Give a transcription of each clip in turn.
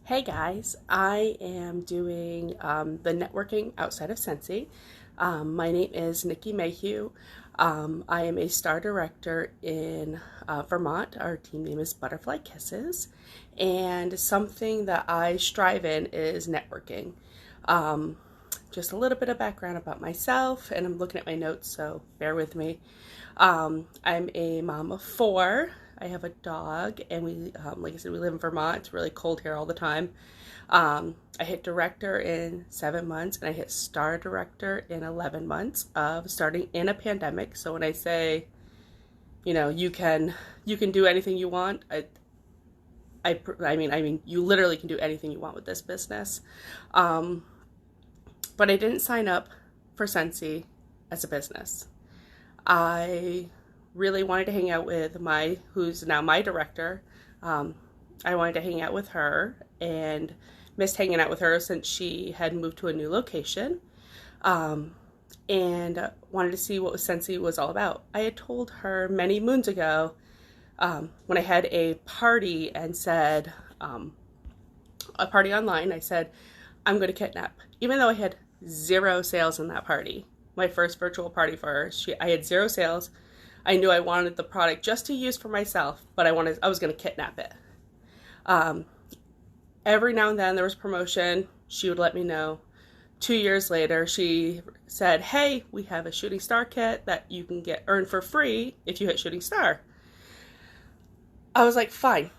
Hey guys, I am doing the networking outside of Scentsy. My name is Nikki Mayhew. I am a star director in Vermont. Our team name is Butterfly Kisses. And something that I strive in is networking. Um, just a little bit of background about myself, and I'm looking at my notes, so bear with me. I'm a mom of four. I have a dog, and like I said, we live in Vermont. It's really cold here all the time. I hit director in 7 months, and I hit star director in 11 months of starting in a pandemic. So when I say, you can do anything you want, I mean, you literally can do anything you want with this business. But I didn't sign up for Scentsy as a business. I really wanted to hang out with who's now my director. I wanted to hang out with her and missed hanging out with her since she had moved to a new location. And wanted to see what Scentsy was all about. I had told her many moons ago when I had a party and said, a party online, I said, I'm going to kidnap. Even though I had zero sales in that party, my first virtual party for her, I had zero sales. I knew I wanted the product just to use for myself, but I was going to kidnap it. Every now and then there was promotion. She would let me know. 2 years later, she said, hey, we have a shooting star kit that you can earn for free if you hit shooting star. I was like, fine,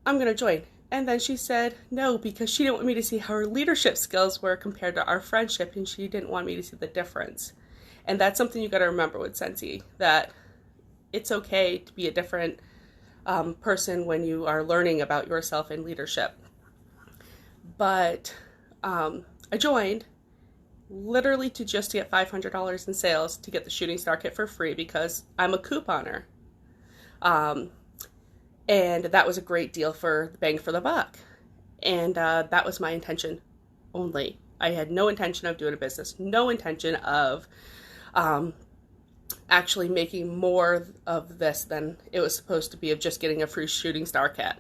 I'm going to join. And then she said no, because she didn't want me to see how her leadership skills were compared to our friendship, and she didn't want me to see the difference. And that's something you got to remember with Scentsy, that it's okay to be a different person when you are learning about yourself and leadership. But I joined literally to get $500 in sales to get the shooting star kit for free because I'm a couponer. And that was a great deal for the bang for the buck. And that was my intention only. I had no intention of doing a business, no intention of actually making more of this than it was supposed to be, of just getting a free shooting star kit.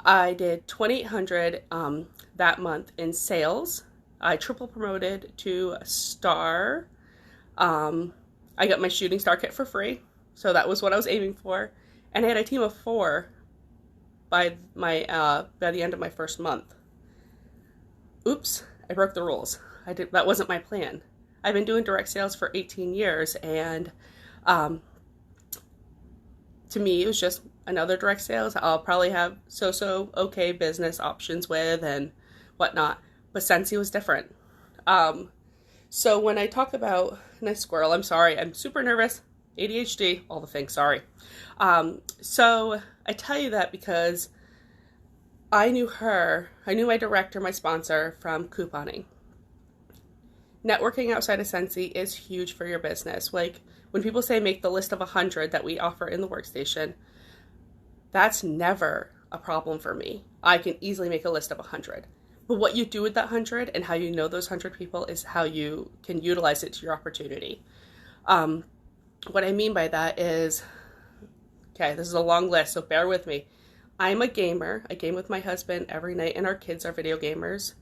I did $2,800 that month in sales. I triple promoted to a star. I got my shooting star kit for free, so that was what I was aiming for. And I had a team of 4 by the end of my first month. Oops, I broke the rules. That wasn't my plan. I've been doing direct sales for 18 years, and to me, it was just another direct sales I'll probably have okay business options with and whatnot. But Scentsy was different. So when I talk about nice squirrel, I'm sorry, I'm super nervous. ADHD, all the things, sorry. So I tell you that because I knew my director, my sponsor, from couponing. Networking outside of Scentsy is huge for your business. Like when people say make the list of 100 that we offer in the workstation, that's never a problem for me. I can easily make a list of 100. But what you do with that 100 and how you know those 100 people is how you can utilize it to your opportunity. What I mean by that is, okay, this is a long list, so bear with me. I'm a gamer. I game with my husband every night, and our kids are video gamers.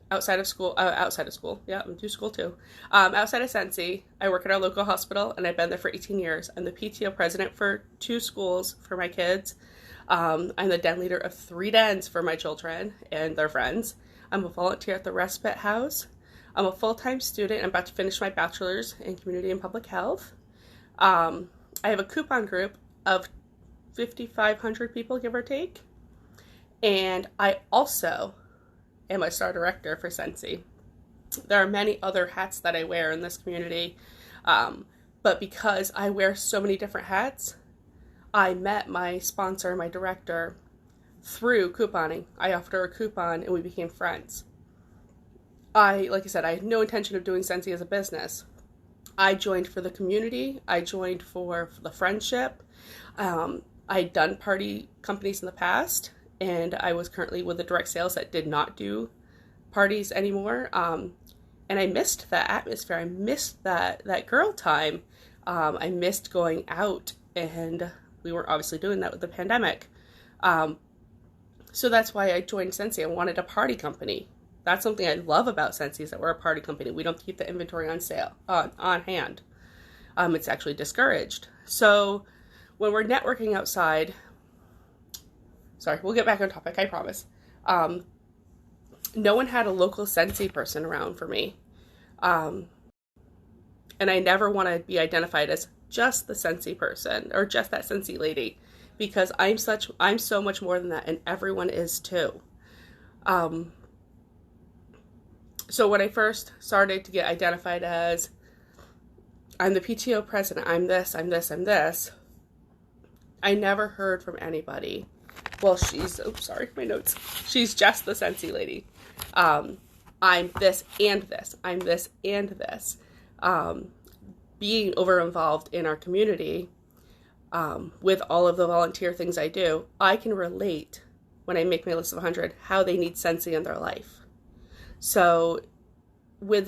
Outside of school, yeah, I do school too. Outside of Scentsy, I work at our local hospital, and I've been there for 18 years. I'm the PTO president for 2 schools for my kids. I'm the den leader of 3 dens for my children and their friends. I'm a volunteer at the respite house. I'm a full-time student. I'm about to finish my bachelor's in community and public health. I have a coupon group of 5,500 people, give or take. And I also am a star director for Scentsy. There are many other hats that I wear in this community. But because I wear so many different hats, I met my sponsor, my director, through couponing. I offered her a coupon and we became friends. Like I said, I had no intention of doing Scentsy as a business. I joined for the community. I joined for the friendship. I'd done party companies in the past, and I was currently with the direct sales that did not do parties anymore. And I missed that atmosphere. I missed that girl time. I missed going out, and we weren't obviously doing that with the pandemic. So that's why I joined Scentsy. I wanted a party company. That's something I love about Scentsy, is that we're a party company. We don't keep the inventory on sale, on hand. It's actually discouraged. So when we're networking outside, sorry, we'll get back on topic, I promise. No one had a local Scentsy person around for me. And I never want to be identified as just the Scentsy person or just that Scentsy lady, because I'm so much more than that, and everyone is too. So when I first started to get identified as, I'm the PTO president, I'm this, I'm this, I'm this, I never heard from anybody, well, she's, oops, sorry, my notes, she's just the Scentsy lady. I'm this and this, I'm this and this. Being over involved in our community, with all of the volunteer things I do, I can relate when I make my list of 100 how they need Scentsy in their life. So with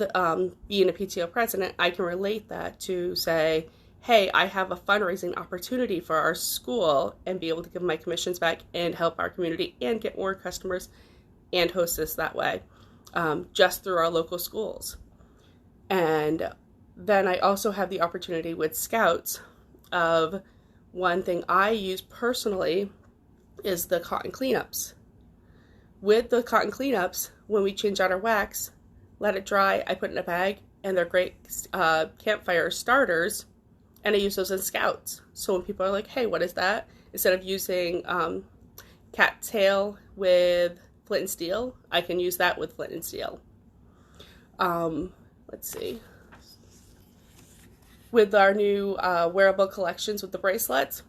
being a PTO president, I can relate that to say, hey, I have a fundraising opportunity for our school and be able to give my commissions back and help our community and get more customers and host this that way, just through our local schools. And then I also have the opportunity with Scouts of, one thing I use personally is the cotton cleanups. With the cotton cleanups, when we change out our wax, let it dry, I put it in a bag, and they're great campfire starters, and I use those in Scouts. So when people are like, hey, what is that? Instead of using cattail with flint and steel, I can use that with flint and steel. Let's see. With our new wearable collections with the bracelets,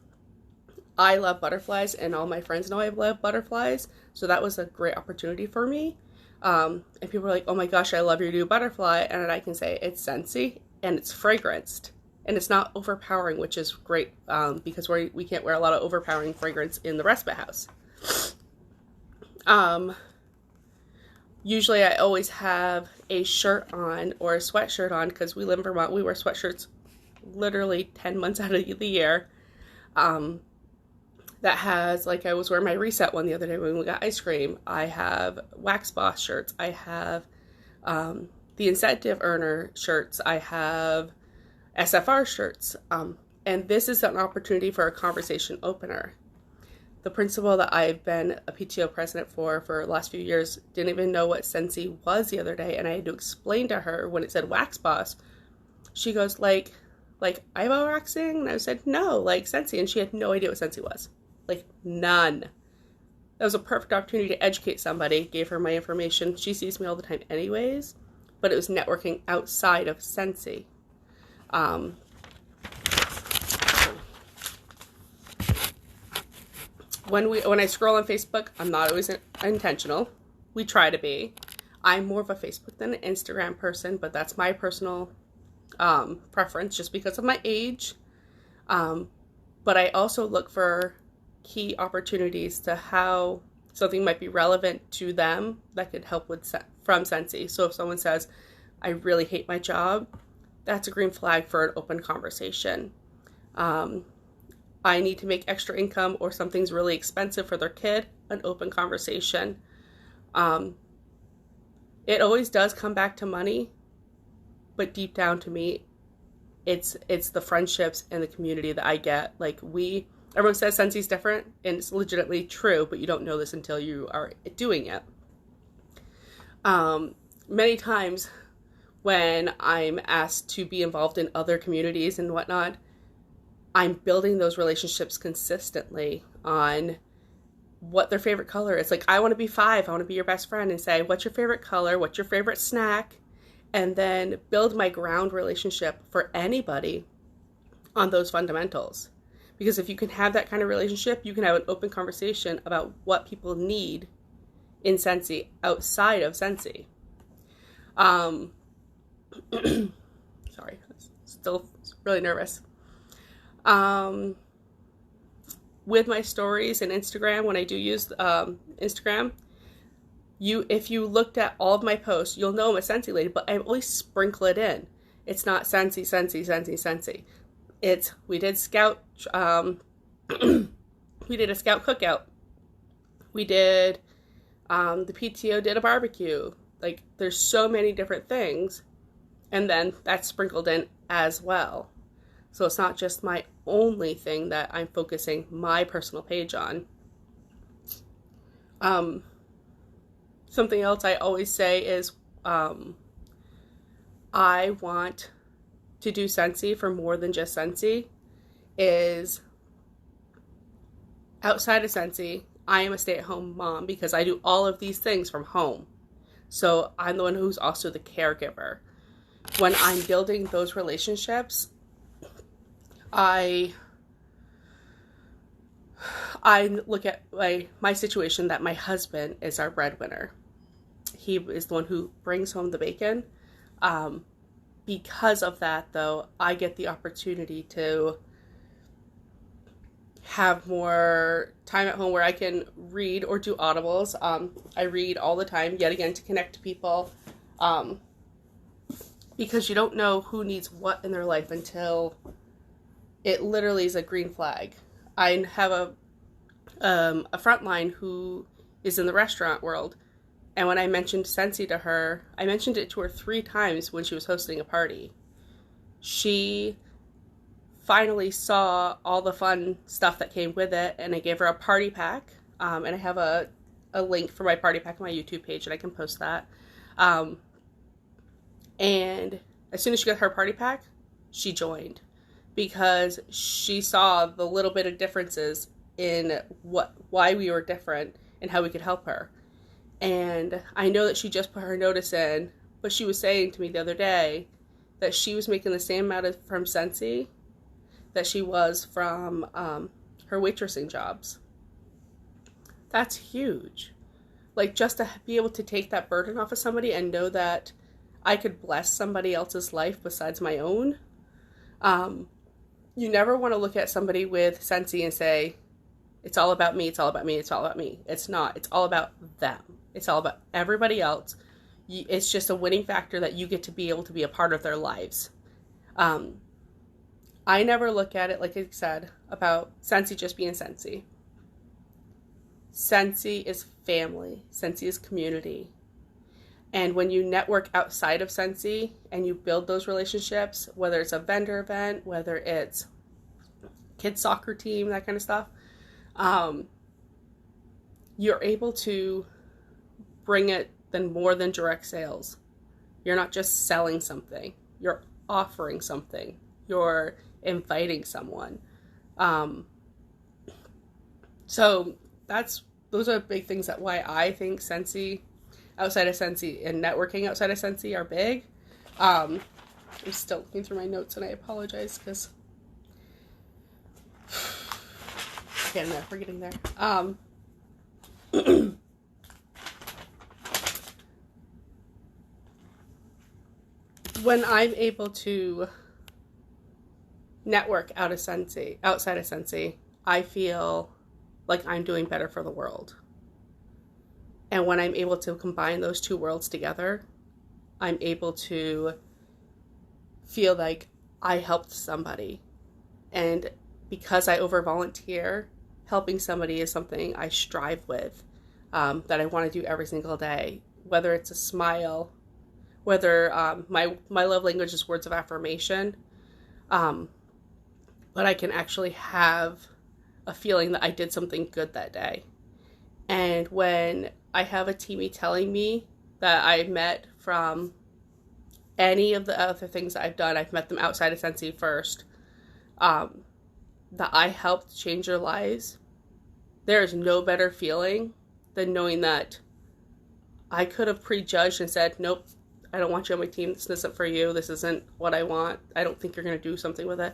I love butterflies, and all my friends know I love butterflies, so that was a great opportunity for me. And people are like, oh my gosh, I love your new butterfly, and I can say it's Scentsy, and it's fragranced, and it's not overpowering, which is great, because we can't wear a lot of overpowering fragrance in the respite house. Usually I always have a shirt on or a sweatshirt on, because we live in Vermont, we wear sweatshirts literally 10 months out of the year. That has, like, I was wearing my reset one the other day when we got ice cream. I have Wax Boss shirts. I have the Incentive Earner shirts. I have SFR shirts. And this is an opportunity for a conversation opener. The principal that I've been a PTO president for the last few years didn't even know what Scentsy was the other day, and I had to explain to her when it said Wax Boss. She goes, like eyebrow waxing? And I said, no, like Scentsy. And she had no idea what Scentsy was. Like, none. That was a perfect opportunity to educate somebody. Gave her my information. She sees me all the time anyways. But it was networking outside of Scentsy. When I scroll on Facebook, I'm not always intentional. We try to be. I'm more of a Facebook than an Instagram person, but that's my personal preference just because of my age. But I also look for key opportunities to how something might be relevant to them that could help with from Scentsy. So if someone says, I really hate my job, that's a green flag for an open conversation. I need to make extra income, or something's really expensive for their kid, an open conversation. It always does come back to money, but deep down to me, it's the friendships and the community that I get. Like, everyone says Scentsy's different, and it's legitimately true, but you don't know this until you are doing it. Many times when I'm asked to be involved in other communities and whatnot, I'm building those relationships consistently on what their favorite color is. Like, I want to be 5. I want to be your best friend and say, what's your favorite color? What's your favorite snack? And then build my ground relationship for anybody on those fundamentals. Because if you can have that kind of relationship, you can have an open conversation about what people need in Scentsy outside of Scentsy. Sorry, I'm still really nervous. With my stories and Instagram, when I do use Instagram, if you looked at all of my posts, you'll know I'm a Scentsy lady, but I always sprinkle it in. It's not Scentsy, Scentsy, Scentsy, Scentsy. We did a scout cookout We did, the PTO did a barbecue. Like, there's so many different things. And then that's sprinkled in as well. So it's not just my only thing that I'm focusing my personal page on. Something else I always say is, I want to do Scentsy for more than just Scentsy. Is outside of Scentsy, I am a stay-at-home mom because I do all of these things from home. So I'm the one who's also the caregiver. When I'm building those relationships, I look at my situation that my husband is our breadwinner. He is the one who brings home the bacon. Because of that, though, I get the opportunity to have more time at home where I can read or do audibles. I read all the time, yet again, to connect to people. Because you don't know who needs what in their life until it literally is a green flag. I have a frontline who is in the restaurant world. And when I mentioned Scentsy to her, I mentioned it to her 3 times when she was hosting a party. She finally saw all the fun stuff that came with it, and I gave her a party pack. And I have a link for my party pack on my YouTube page, and I can post that. And as soon as she got her party pack, she joined. Because she saw the little bit of differences in why we were different and how we could help her. And I know that she just put her notice in, but she was saying to me the other day that she was making the same amount from Scentsy that she was from her waitressing jobs. That's huge. Like, just to be able to take that burden off of somebody and know that I could bless somebody else's life besides my own. You never want to look at somebody with Scentsy and say, it's all about me, it's all about me, it's all about me. It's not. It's all about them. It's all about everybody else. It's just a winning factor that you get to be able to be a part of their lives. I never look at it, like I said, about Scentsy just being Scentsy. Scentsy is family. Scentsy is community. And when you network outside of Scentsy and you build those relationships, whether it's a vendor event, whether it's kids soccer team, that kind of stuff, you're able to bring it then more than direct sales. You're not just selling something. You're offering something. You're inviting someone. So those are big things that why I think Scentsy, outside of Scentsy, and networking outside of Scentsy are big. I'm still looking through my notes, and I apologize because we're getting there. When I'm able to network outside of Scentsy, I feel like I'm doing better for the world. And when I'm able to combine those two worlds together, I'm able to feel like I helped somebody. And because I over-volunteer, helping somebody is something I strive with, that I want to do every single day. Whether it's a smile, whether my love language is words of affirmation, but I can actually have a feeling that I did something good that day. And when I have a teammate telling me that I met from any of the other things that I've done, I've met them outside of Scentsy first, that I helped change their lives, there is no better feeling than knowing that I could have prejudged and said, nope, I don't want you on my team. This isn't for you. This isn't what I want. I don't think you're going to do something with it.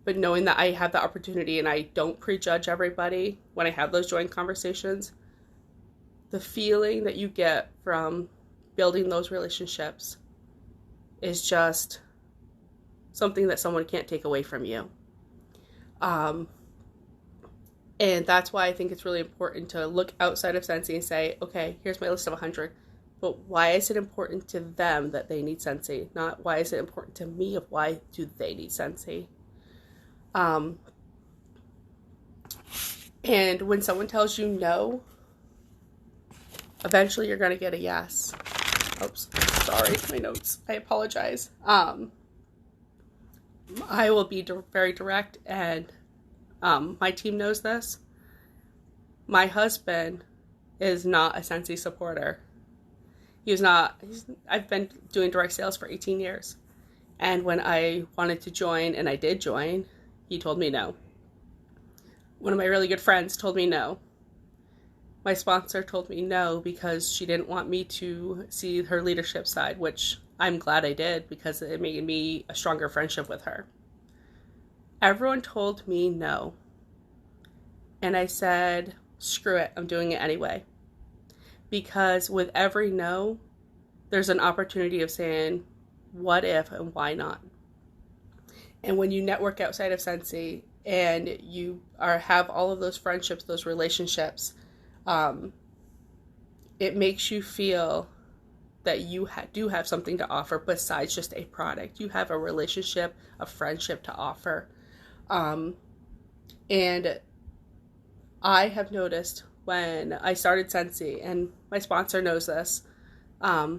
But knowing that I have the opportunity and I don't prejudge everybody when I have those joint conversations, the feeling that you get from building those relationships is just something that someone can't take away from you. And that's why I think it's really important to look outside of Scentsy and say, okay, here's my list of 100. But why is it important to them that they need Scentsy? Not why is it important to me of why do they need Scentsy? And when someone tells you no, Eventually you're going to get a yes. Oops, sorry, my notes. I apologize. I will be very direct, and my team knows this. My husband is not a Scentsy supporter. I've been doing direct sales for 18 years. And when I wanted to join, and I did join, he told me no. One of my really good friends told me no. My sponsor told me no because she didn't want me to see her leadership side, which I'm glad I did because it made me a stronger friendship with her. Everyone told me no. And I said, screw it, I'm doing it anyway. Because with every no, there's an opportunity of saying, what if and why not? And when you network outside of Scentsy and you have all of those friendships, those relationships, it makes you feel that you do have something to offer besides just a product. You have a relationship, a friendship to offer. And I have noticed when I started Scentsy, and my sponsor knows this, I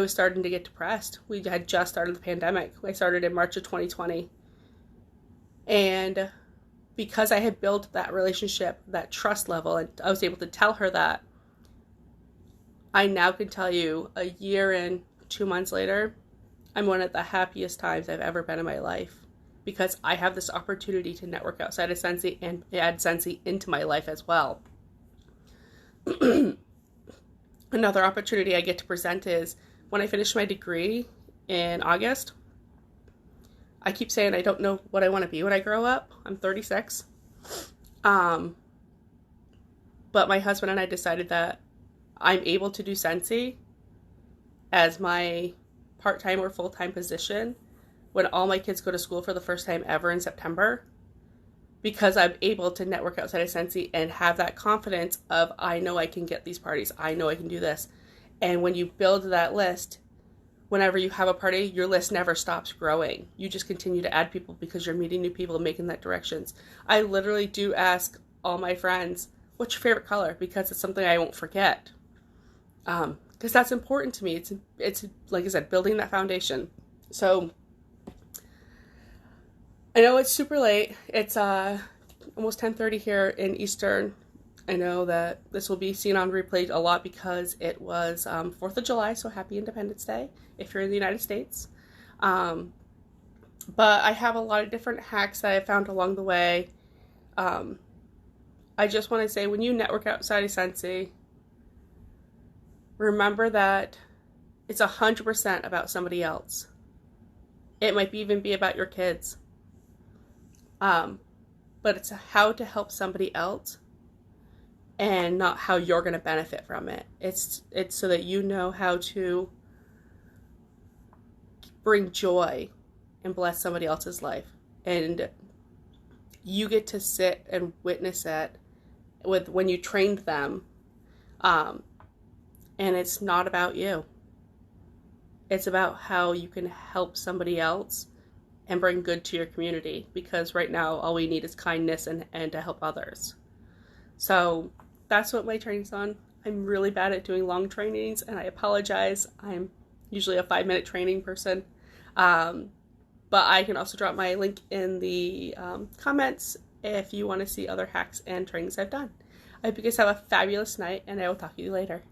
was starting to get depressed. We had just started the pandemic. I started in March of 2020. And because I had built that relationship, that trust level, and I was able to tell her that, I now can tell you a year and 2 months later, I'm one of the happiest times I've ever been in my life because I have this opportunity to network outside of Scentsy and add Scentsy into my life as well. Another opportunity I get to present is when I finish my degree in August. I keep saying I don't know what I want to be when I grow up. I'm 36. But my husband and I decided that I'm able to do Scentsy as my part-time or full-time position when all my kids go to school for the first time ever in September, because I'm able to network outside of Scentsy and have that confidence of, I know I can get these parties. I know I can do this. And when you build that list, whenever you have a party, your list never stops growing. You just continue to add people because you're meeting new people and making that directions. I literally do ask all my friends, what's your favorite color? Because it's something I won't forget. Because that's important to me. It's like I said, building that foundation. So I know it's super late. It's almost 10:30 here in Eastern. I know that this will be seen on replay a lot because it was 4th of July, so happy Independence Day if you're in the United States. But I have a lot of different hacks that I found along the way. I just want to say, when you network outside of Scentsy, remember that it's 100% about somebody else. It might even be about your kids. But it's how to help somebody else and not how you're going to benefit from it. It's so that you know how to bring joy and bless somebody else's life. And you get to sit and witness it when you trained them. And it's not about you. It's about how you can help somebody else and bring good to your community, because right now all we need is kindness and to help others. So that's what my training's on. I'm really bad at doing long trainings, and I apologize. I'm usually a 5-minute training person. But I can also drop my link in the comments if you want to see other hacks and trainings I've done. I hope you guys have a fabulous night, and I will talk to you later.